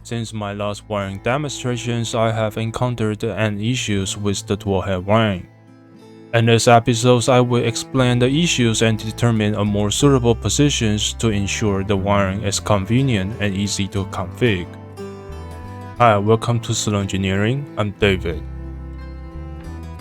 Since my last wiring demonstrations, I have encountered an issues with the toolhead wiring. In this episode, I will explain the issues and determine a more suitable positions to ensure the wiring is convenient and easy to configure. Hi, welcome to Slow Engineering. I'm David.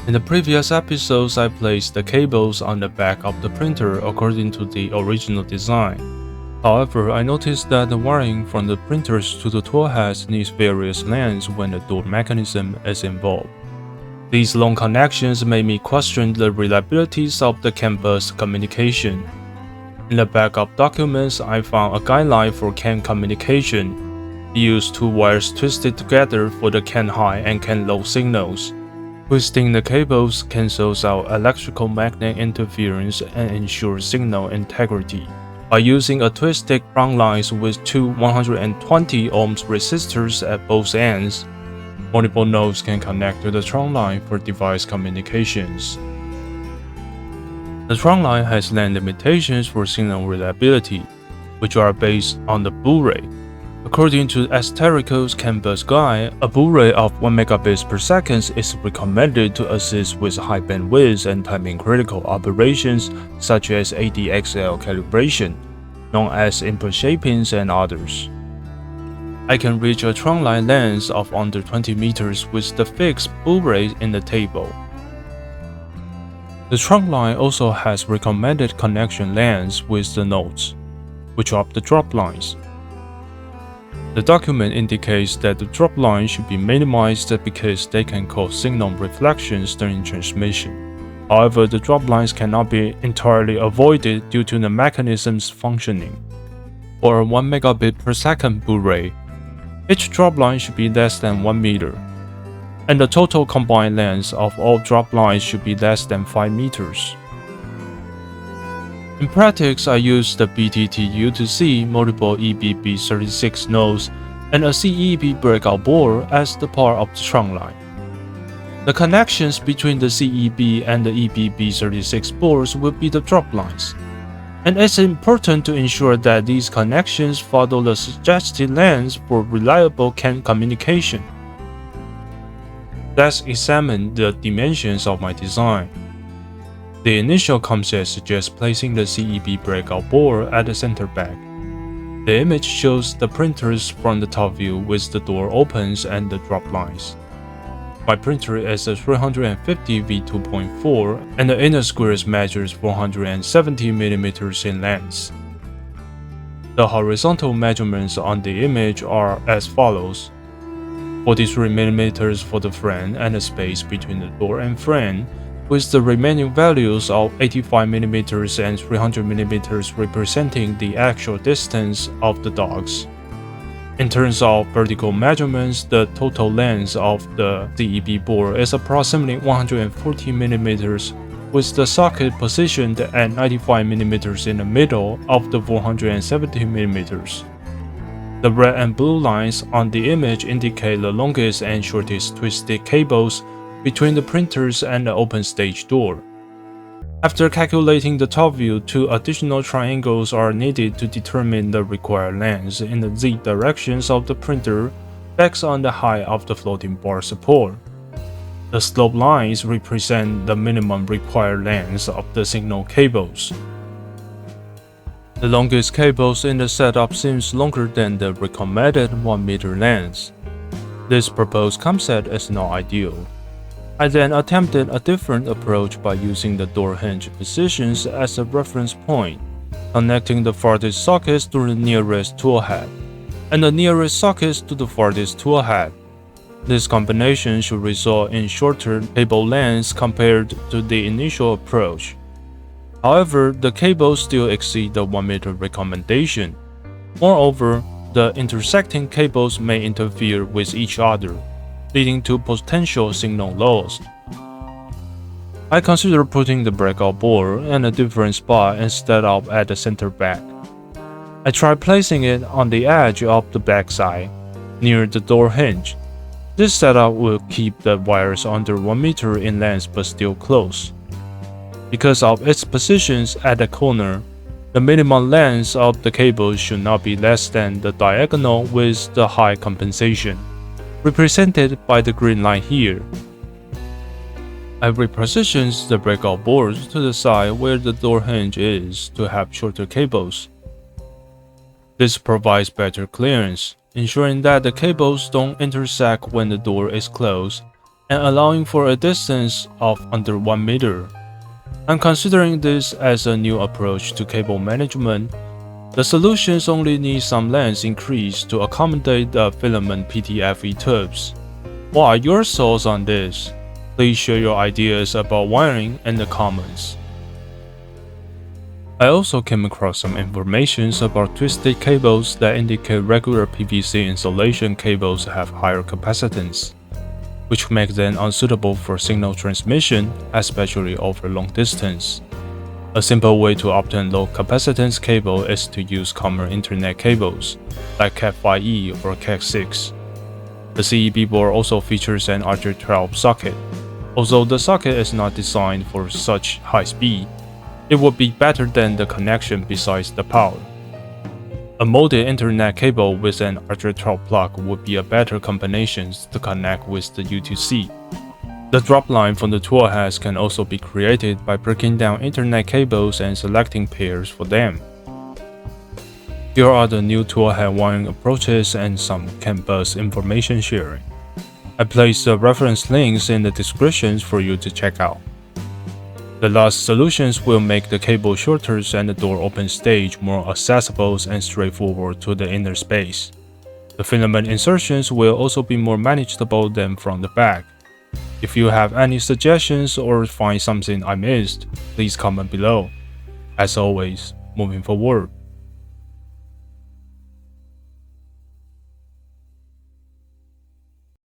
In the previous episodes, I placed the cables on the back of the printer according to the original design. However, I noticed that the wiring from the printers to the toolheads needs various lengths when the door mechanism is involved. These long connections made me question the reliabilities of the CAN bus communication. In the backup documents, I found a guideline for CAN communication. It used two wires twisted together for the CAN high and CAN low signals. Twisting the cables cancels out electrical magnet interference and ensures signal integrity. By using a twisted ground lines with two 120 ohms resistors at both ends, multiple nodes can connect to the trunk line for device communications. The trunk line has length limitations for signal reliability, which are based on the baud rate. According to Esoterical CAN bus guide, a baud rate of 1 megabits per second is recommended to assist with high bandwidth and timing-critical operations such as ADXL calibration, known as input shapings and others. I can reach a trunk line length of under 20 meters with the fixed baud rate in the table. The trunk line also has recommended connection lengths with the nodes, which are the drop lines. The document indicates that the drop line should be minimized because they can cause signal reflections during transmission. However, the drop lines cannot be entirely avoided due to the mechanism's functioning. For a 1 megabit per second baud rate, each drop line should be less than 1 meter, and the total combined length of all drop lines should be less than 5 meters. In practice, I use the BTTU to see multiple EBB36 nodes and a CEB breakout board as the part of the trunk line. The connections between the CEB and the EBB36 boards will be the drop lines, and it's important to ensure that these connections follow the suggested lengths for reliable CAN communication. Let's examine the dimensions of my design. The initial concept suggests placing the CEB breakout board at the center back. The image shows the printers from the top view with the door opens and the drop lines. My printer is a 350 v2.4 and the inner squares measures 470 mm in length. The horizontal measurements on the image are as follows: 43 mm for the frame and the space between the door and frame, with the remaining values of 85 mm and 300 mm representing the actual distance of the dogs. In terms of vertical measurements, the total length of the CEB board is approximately 140 mm, with the socket positioned at 95 mm in the middle of the 470 mm. The red and blue lines on the image indicate the longest and shortest twisted cables between the printers and the open stage door. After calculating the top view, two additional triangles are needed to determine the required lengths in the Z directions of the printer based on the height of the floating bar support. The slope lines represent the minimum required lengths of the signal cables. The longest cables in the setup seems longer than the recommended 1 meter length. This proposed concept is not ideal. I then attempted a different approach by using the door hinge positions as a reference point, connecting the farthest sockets to the nearest toolhead, and the nearest sockets to the farthest toolhead. This combination should result in shorter cable lengths compared to the initial approach. However, the cables still exceed the 1 meter recommendation. Moreover, the intersecting cables may interfere with each other, leading to potential signal loss. I consider putting the breakout board in a different spot instead of at the center back. I tried placing it on the edge of the backside, near the door hinge. This setup will keep the wires under 1 meter in length but still close. Because of its positions at the corner, The minimum length of the cable should not be less than the diagonal with the high compensation, represented by the green line here. I repositioned the breakout boards to the side where the door hinge is to have shorter cables. This provides better clearance, ensuring that the cables don't intersect when the door is closed and allowing for a distance of under 1 meter. I'm considering this as a new approach to cable management. The solutions only need some length increase to accommodate the filament PTFE tubes. What are your thoughts on this? Please share your ideas about wiring in the comments. I also came across some information about twisted cables that indicate regular PVC insulation cables have higher capacitance, which makes them unsuitable for signal transmission, especially over long distance. A simple way to obtain low capacitance cable is to use common Ethernet cables, like Cat5e or Cat6. The CEB board also features an RJ12 socket. Although the socket is not designed for such high speed, it would be better than the connection besides the power. A molded Ethernet cable with an RJ12 plug would be a better combination to connect with the U2C. The drop line from the toolheads can also be created by breaking down Ethernet cables and selecting pairs for them. Here are the new toolhead wiring approaches and some CAN bus information sharing. I placed the reference links in the descriptions for you to check out. The last solutions will make the cable shorter and the door open stage more accessible and straightforward to the inner space. The filament insertions will also be more manageable than from the back. If you have any suggestions or find something I missed, please comment below. As always, moving forward.